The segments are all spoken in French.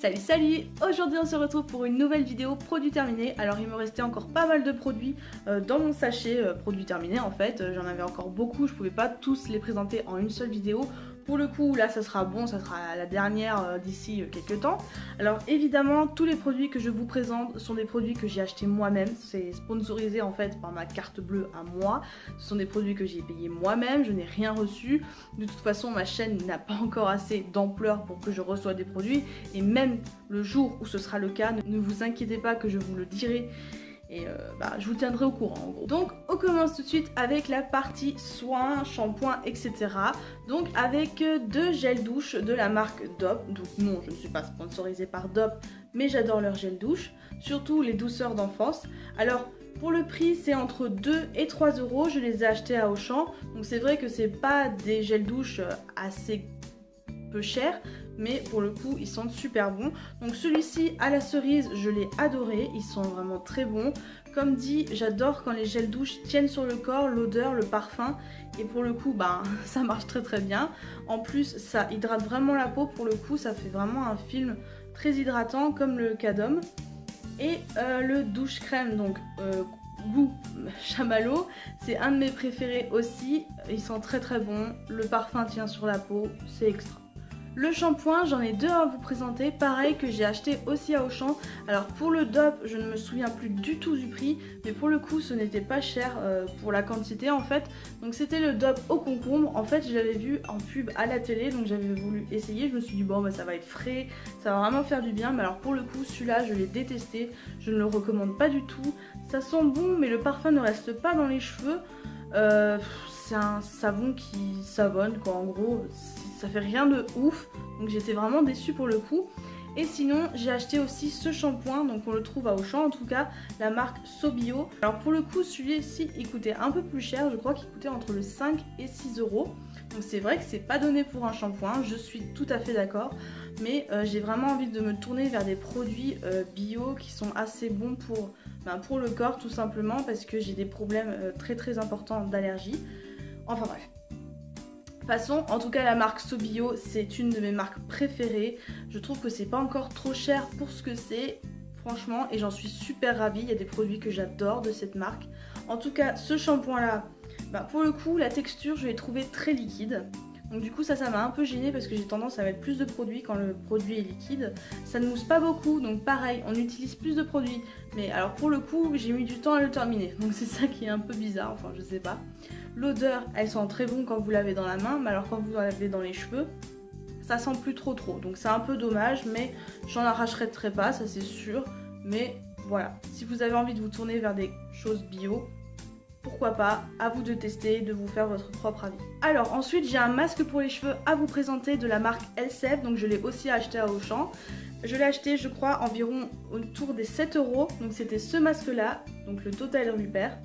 Salut salut! Aujourd'hui on se retrouve pour une nouvelle vidéo produit terminé. Alors il me restait encore pas mal de produits dans mon sachet produit terminé en fait. J'en avais encore beaucoup, je pouvais pas tous les présenter en une seule vidéo. Pour le coup là ça sera bon, ça sera la dernière d'ici quelques temps. Alors évidemment tous les produits que je vous présente sont des produits que j'ai achetés moi-même. C'est sponsorisé en fait par ma carte bleue à moi. Ce sont des produits que j'ai payés moi-même, je n'ai rien reçu. De toute façon ma chaîne n'a pas encore assez d'ampleur pour que je reçoive des produits. Et même le jour où ce sera le cas, ne vous inquiétez pas que je vous le dirai. Et je vous tiendrai au courant en gros. Donc on commence tout de suite avec la partie soins, shampoing, etc. Donc avec deux gels douche de la marque Dove. Donc non, je ne suis pas sponsorisée par Dove, mais j'adore leur gel douche. Surtout les douceurs d'enfance. Alors pour le prix c'est entre 2 et 3 euros. Je les ai achetés à Auchan. Donc c'est vrai que c'est pas des gels douche assez peu chers, mais pour le coup ils sentent super bons. Donc celui-ci à la cerise je l'ai adoré, ils sont vraiment très bons. Comme dit, j'adore quand les gels douche tiennent sur le corps, l'odeur, le parfum, et pour le coup ça marche très très bien. En plus ça hydrate vraiment la peau, pour le coup ça fait vraiment un film très hydratant comme le Cadom. Et le douche crème, donc goût chamallow, c'est un de mes préférés aussi, ils sont très très bons, le parfum tient sur la peau, c'est extra. Le shampoing, j'en ai deux à vous présenter, pareil que j'ai acheté aussi à Auchan. Alors pour le Dove, je ne me souviens plus du tout du prix, mais pour le coup ce n'était pas cher pour la quantité en fait. Donc c'était le Dove au concombre, en fait je l'avais vu en pub à la télé, donc j'avais voulu essayer, je me suis dit bon ça va être frais, ça va vraiment faire du bien. Mais alors pour le coup celui-là je l'ai détesté, je ne le recommande pas du tout. Ça sent bon mais le parfum ne reste pas dans les cheveux, c'est un savon qui savonne quoi en gros. Ça fait rien de ouf, donc j'étais vraiment déçue pour le coup. Et sinon j'ai acheté aussi ce shampoing, donc on le trouve à Auchan en tout cas, la marque Sobio. Alors pour le coup celui-ci il coûtait un peu plus cher, je crois qu'il coûtait entre le 5 et 6 euros. Donc c'est vrai que c'est pas donné pour un shampoing, je suis tout à fait d'accord. Mais j'ai vraiment envie de me tourner vers des produits bio qui sont assez bons pour le corps tout simplement, parce que j'ai des problèmes très très importants d'allergie. Enfin bref. De toute façon, en tout cas la marque Sobio c'est une de mes marques préférées. Je trouve que c'est pas encore trop cher pour ce que c'est, franchement, et j'en suis super ravie. Il y a des produits que j'adore de cette marque. En tout cas ce shampoing là, pour le coup la texture je l'ai trouvé très liquide. Donc du coup ça m'a un peu gênée parce que j'ai tendance à mettre plus de produits quand le produit est liquide. Ça ne mousse pas beaucoup, donc pareil on utilise plus de produits. Mais alors pour le coup j'ai mis du temps à le terminer, donc c'est ça qui est un peu bizarre, enfin je sais pas. L'odeur elle sent très bon quand vous l'avez dans la main, mais alors quand vous l'avez dans les cheveux ça sent plus trop. Donc c'est un peu dommage, mais j'en arracherai pas, ça c'est sûr. Mais voilà, si vous avez envie de vous tourner vers des choses bio, pourquoi pas, à vous de tester, de vous faire votre propre avis. Alors ensuite j'ai un masque pour les cheveux à vous présenter de la marque Elseve, donc je l'ai aussi acheté à Auchan. Je l'ai acheté je crois environ autour des 7 euros, donc c'était ce masque là, donc le Total Repair.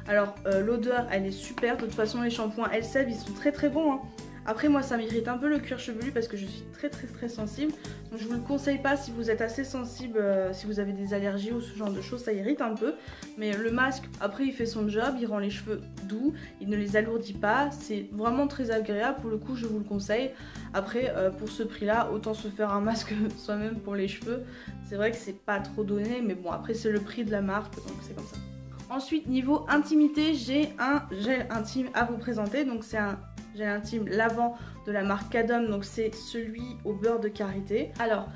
Alors l'odeur elle est super, de toute façon les shampoings Elseve ils sont très très bons hein. Après moi ça m'irrite un peu le cuir chevelu parce que je suis très sensible. Donc je vous le conseille pas si vous êtes assez sensible, si vous avez des allergies ou ce genre de choses, ça irrite un peu. Mais le masque après il fait son job, il rend les cheveux doux, il ne les alourdit pas, c'est vraiment très agréable, pour le coup je vous le conseille. Après pour ce prix là autant se faire un masque soi-même pour les cheveux. C'est vrai que c'est pas trop donné, mais bon après c'est le prix de la marque donc c'est comme ça. Ensuite niveau intimité j'ai un gel intime à vous présenter, donc c'est un gel intime lavant de la marque Cadom, donc c'est celui au beurre de karité. Alors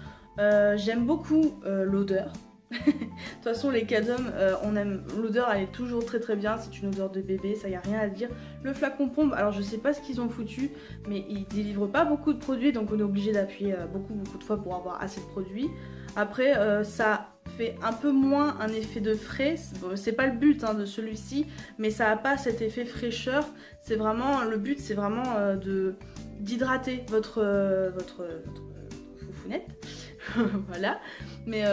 j'aime beaucoup l'odeur. De toute façon les Cadom on aime l'odeur, elle est toujours très bien, c'est une odeur de bébé, ça y a rien à dire. Le flacon pompe, alors je sais pas ce qu'ils ont foutu, mais ils délivrent pas beaucoup de produits, donc on est obligé d'appuyer beaucoup de fois pour avoir assez de produits. Après ça fait un peu moins un effet de frais, c'est pas le but hein, de celui-ci, mais ça a pas cet effet fraîcheur. C'est vraiment, le but c'est vraiment d'hydrater votre foufounette. Voilà, mais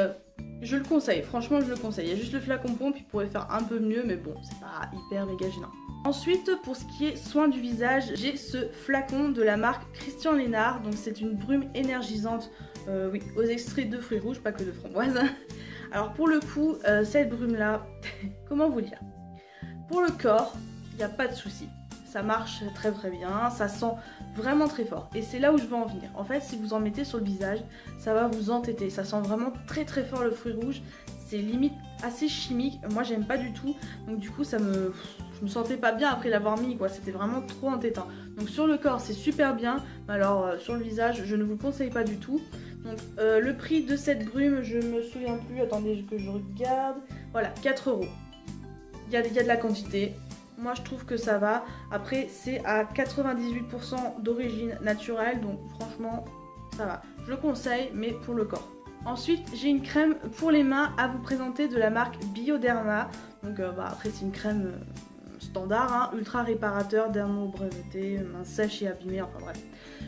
je le conseille, franchement je le conseille. Il y a juste le flacon pompe, il pourrait faire un peu mieux, mais bon c'est pas hyper méga gênant. Ensuite pour ce qui est soin du visage, j'ai ce flacon de la marque Christian Lénard, donc c'est une brume énergisante, oui, aux extraits de fruits rouges, pas que de framboise. Alors pour le coup, cette brume là, comment vous dire, pour le corps, il n'y a pas de souci. ça marche très très bien, ça sent vraiment très fort. Et c'est là où je veux en venir. En fait, si vous en mettez sur le visage, ça va vous entêter. Ça sent vraiment très très fort le fruit rouge. C'est limite assez chimique. Moi, j'aime pas du tout. Donc du coup, je me sentais pas bien après l'avoir mis, quoi. C'était vraiment trop entêtant. Donc sur le corps, c'est super bien. Mais alors sur le visage, je ne vous le conseille pas du tout. Donc le prix de cette brume, je me souviens plus. Attendez que je regarde. Voilà, 4 €. Il y a de la quantité. Moi je trouve que ça va. Après c'est à 98% d'origine naturelle. Donc franchement ça va. Je le conseille mais pour le corps. Ensuite j'ai une crème pour les mains à vous présenter de la marque Bioderma. Donc après c'est une crème standard, hein, ultra réparateur, dermo-breveté, main sèche et abîmée, enfin bref.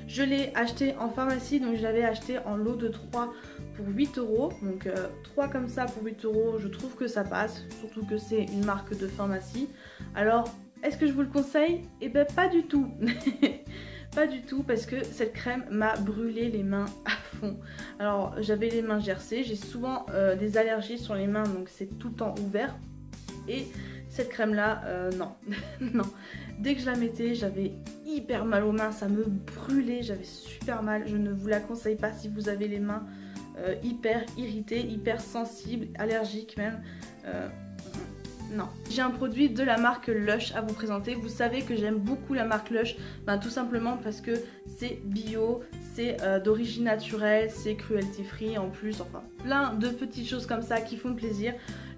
Je l'ai acheté en pharmacie, donc je l'avais acheté en lot de 3 pour 8 €. Donc 3 comme ça pour 8 €, je trouve que ça passe, surtout que c'est une marque de pharmacie. Alors, est-ce que je vous le conseille? Eh ben pas du tout. Pas du tout, parce que cette crème m'a brûlé les mains à fond. Alors j'avais les mains gercées, j'ai souvent des allergies sur les mains, donc c'est tout le temps ouvert. Et cette crème là, non, non. Dès que je la mettais, j'avais hyper mal aux mains, ça me brûlait, j'avais super mal. Je ne vous la conseille pas si vous avez les mains hyper irritées, hyper sensibles, allergiques même. Non. J'ai un produit de la marque Lush à vous présenter. Vous savez que j'aime beaucoup la marque Lush, tout simplement parce que c'est bio, c'est d'origine naturelle, c'est cruelty free en plus, enfin plein de petites choses comme ça qui font plaisir.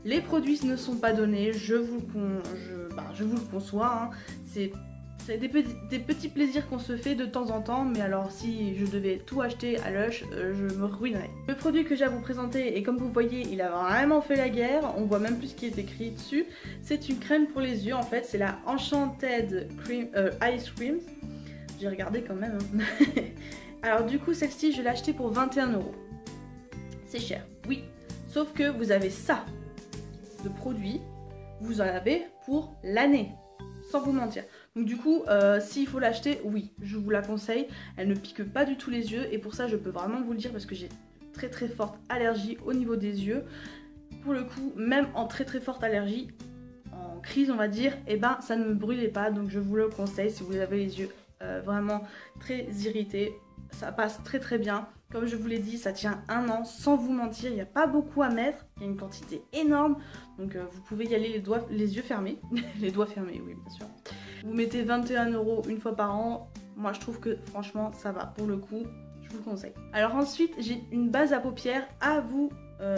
Les produits ne sont pas donnés, je vous le conçois, hein. C'est des petits plaisirs qu'on se fait de temps en temps, mais alors si je devais tout acheter à Lush, je me ruinerais. Le produit que j'ai à vous présenter, et comme vous voyez, il a vraiment fait la guerre, on voit même plus ce qui est écrit dessus. C'est une crème pour les yeux, en fait, c'est la Enchanted Ice Cream. J'ai regardé quand même. Hein. Alors du coup, celle-ci, je l'ai achetée pour 21 €. C'est cher, oui. Sauf que vous avez ça de produit, vous en avez pour l'année, sans vous mentir. Donc du coup, s'il faut l'acheter, oui, je vous la conseille. Elle ne pique pas du tout les yeux et pour ça, je peux vraiment vous le dire parce que j'ai très très forte allergie au niveau des yeux. Pour le coup, même en très très forte allergie, en crise on va dire, et ben ça ne me brûlait pas. Donc je vous le conseille si vous avez les yeux vraiment très irrités. Ça passe très très bien. Comme je vous l'ai dit, ça tient 1 an sans vous mentir. Il n'y a pas beaucoup à mettre. Il y a une quantité énorme. Donc vous pouvez y aller les yeux fermés. Les doigts fermés, oui bien sûr. Vous mettez 21 € une fois par an. Moi je trouve que franchement ça va. Pour le coup, je vous le conseille. Alors ensuite, j'ai une base à paupières à vous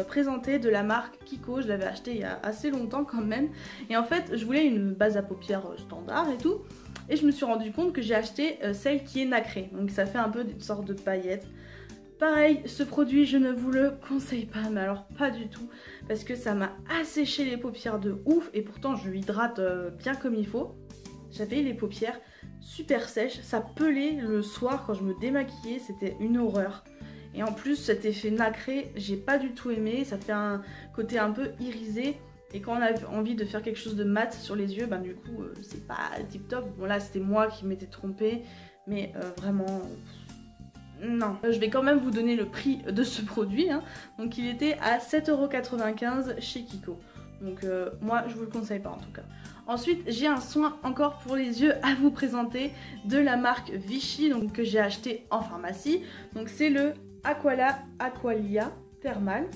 présenter de la marque Kiko. Je l'avais acheté il y a assez longtemps quand même. Et en fait, je voulais une base à paupières standard et tout. Et je me suis rendu compte que j'ai acheté celle qui est nacrée. Donc ça fait un peu une sorte de paillettes. Pareil, ce produit, je ne vous le conseille pas, mais alors pas du tout. Parce que ça m'a asséché les paupières de ouf. Et pourtant, je hydrate bien comme il faut. J'avais les paupières super sèches. Ça pelait le soir quand je me démaquillais. C'était une horreur. Et en plus, cet effet nacré, j'ai pas du tout aimé. Ça fait un côté un peu irisé. Et quand on a envie de faire quelque chose de mat sur les yeux, du coup, c'est pas tip top. Bon, là, c'était moi qui m'étais trompée. Mais vraiment... non. Je vais quand même vous donner le prix de ce produit. Hein. Donc, il était à 7,95 € chez Kiko. Donc, moi, je vous le conseille pas en tout cas. Ensuite, j'ai un soin encore pour les yeux à vous présenter de la marque Vichy, donc que j'ai acheté en pharmacie. Donc, c'est le Aqualia Thermal.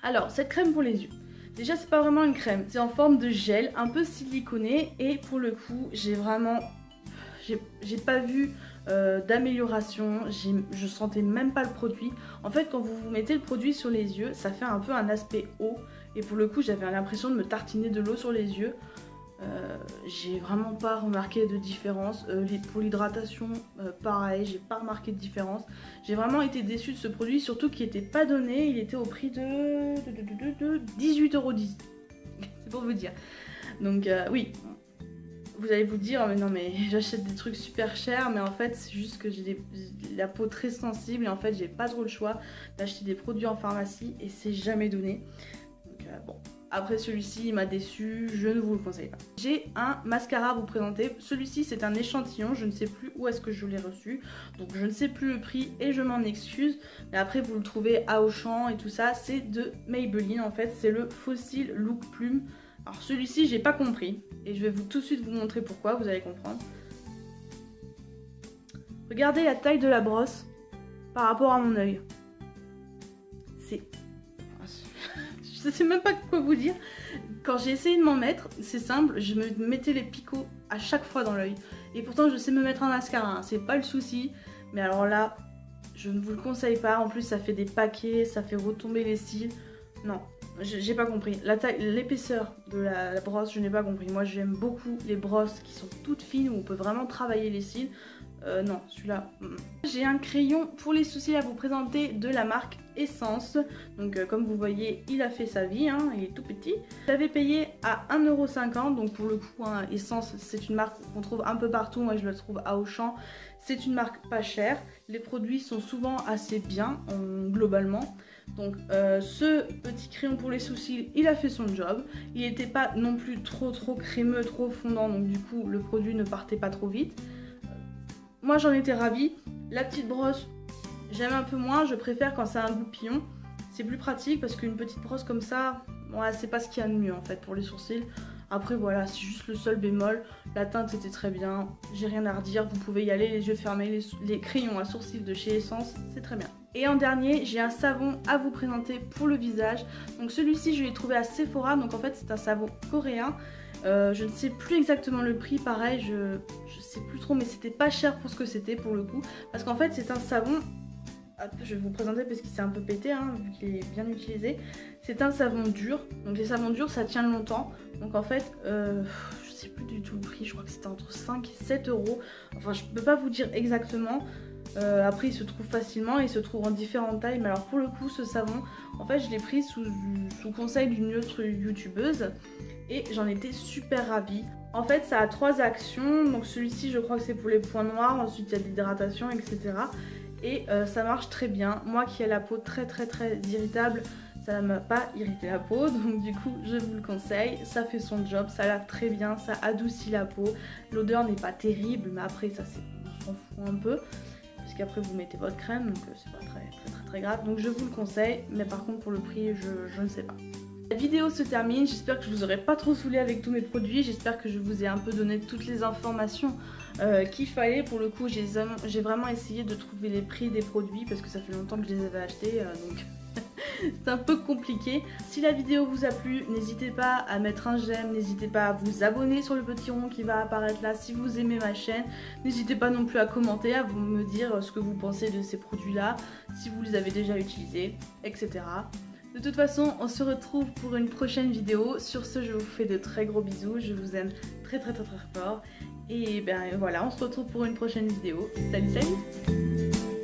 Alors, cette crème pour les yeux. Déjà, c'est pas vraiment une crème, c'est en forme de gel, un peu siliconé. Et pour le coup, j'ai pas vu d'amélioration. Je sentais même pas le produit. En fait, quand vous mettez le produit sur les yeux, ça fait un peu un aspect eau. Et pour le coup, j'avais l'impression de me tartiner de l'eau sur les yeux. J'ai vraiment pas remarqué de différence. Pour l'hydratation, pareil, j'ai pas remarqué de différence. J'ai vraiment été déçue de ce produit, surtout qu'il n'était pas donné. Il était au prix de 18,10 €. C'est pour vous dire. Donc oui, vous allez vous dire, mais non mais j'achète des trucs super chers, mais en fait c'est juste que j'ai la peau très sensible et en fait j'ai pas trop le choix d'acheter des produits en pharmacie et c'est jamais donné. Donc bon. Après celui-ci il m'a déçu, je ne vous le conseille pas. J'ai un mascara à vous présenter. Celui-ci c'est un échantillon, je ne sais plus où est-ce que je l'ai reçu. Donc je ne sais plus le prix et je m'en excuse. Mais après vous le trouvez à Auchan et tout ça. C'est de Maybelline en fait, c'est le Fossil Look Plume. Alors celui-ci j'ai pas compris et je vais tout de suite vous montrer pourquoi, vous allez comprendre. Regardez la taille de la brosse par rapport à mon œil. C'est... Je sais même pas quoi vous dire. Quand j'ai essayé de m'en mettre, c'est simple, je me mettais les picots à chaque fois dans l'œil. Et pourtant je sais me mettre un mascara, hein, c'est pas le souci. Mais alors là, je ne vous le conseille pas. En plus ça fait des paquets, ça fait retomber les cils. Non, j'ai pas compris. La taille, l'épaisseur de la brosse, je n'ai pas compris. Moi j'aime beaucoup les brosses qui sont toutes fines où on peut vraiment travailler les cils. Non, celui-là. J'ai un crayon pour les sourcils à vous présenter de la marque Essence. Donc comme vous voyez, il a fait sa vie, hein, il est tout petit. Je l'avais payé à 1,50 €. Donc pour le coup, hein, Essence, c'est une marque qu'on trouve un peu partout. Moi je la trouve à Auchan. C'est une marque pas chère. Les produits sont souvent assez bien, globalement. Donc ce petit crayon pour les sourcils, il a fait son job. Il n'était pas non plus trop crémeux, trop fondant. Donc du coup, le produit ne partait pas trop vite. Moi j'en étais ravie. La petite brosse, j'aime un peu moins, je préfère quand c'est un goupillon. C'est plus pratique parce qu'une petite brosse comme ça, ouais, c'est pas ce qu'il y a de mieux en fait pour les sourcils. Après voilà, c'est juste le seul bémol. La teinte était très bien, j'ai rien à redire. Vous pouvez y aller les yeux fermés, les crayons à sourcils de chez Essence, c'est très bien. Et en dernier, j'ai un savon à vous présenter pour le visage. Donc celui-ci je l'ai trouvé à Sephora, donc en fait c'est un savon coréen. Je ne sais plus exactement le prix, pareil, je sais plus trop, mais c'était pas cher pour ce que c'était pour le coup. Parce qu'en fait c'est un savon, je vais vous présenter parce qu'il s'est un peu pété, hein, vu qu'il est bien utilisé. C'est un savon dur, donc les savons durs ça tient longtemps. Donc en fait, je sais plus du tout le prix, je crois que c'était entre 5 et 7 €. Enfin je peux pas vous dire exactement. Après il se trouve facilement, il se trouve en différentes tailles. Mais alors pour le coup ce savon, en fait je l'ai pris sous conseil d'une autre youtubeuse. Et j'en étais super ravie. En fait ça a 3 actions, donc celui-ci je crois que c'est pour les points noirs, ensuite il y a de l'hydratation, etc. Et ça marche très bien. Moi qui ai la peau très irritable, ça ne m'a pas irrité la peau, donc du coup je vous le conseille. Ça fait son job, ça lave très bien, ça adoucit la peau. L'odeur n'est pas terrible, mais après ça on s'en fout un peu. Parce qu'après vous mettez votre crème, donc c'est pas très grave. Donc je vous le conseille, mais par contre pour le prix je ne sais pas. La vidéo se termine, j'espère que je vous aurai pas trop saoulé avec tous mes produits, j'espère que je vous ai un peu donné toutes les informations qu'il fallait. Pour le coup j'ai vraiment essayé de trouver les prix des produits parce que ça fait longtemps que je les avais achetés, donc c'est un peu compliqué. Si la vidéo vous a plu, n'hésitez pas à mettre un j'aime, n'hésitez pas à vous abonner sur le petit rond qui va apparaître là si vous aimez ma chaîne. N'hésitez pas non plus à commenter, à vous me dire ce que vous pensez de ces produits là, si vous les avez déjà utilisés, etc. De toute façon, on se retrouve pour une prochaine vidéo. Sur ce, je vous fais de très gros bisous. Je vous aime très fort. Et ben voilà, on se retrouve pour une prochaine vidéo. Salut!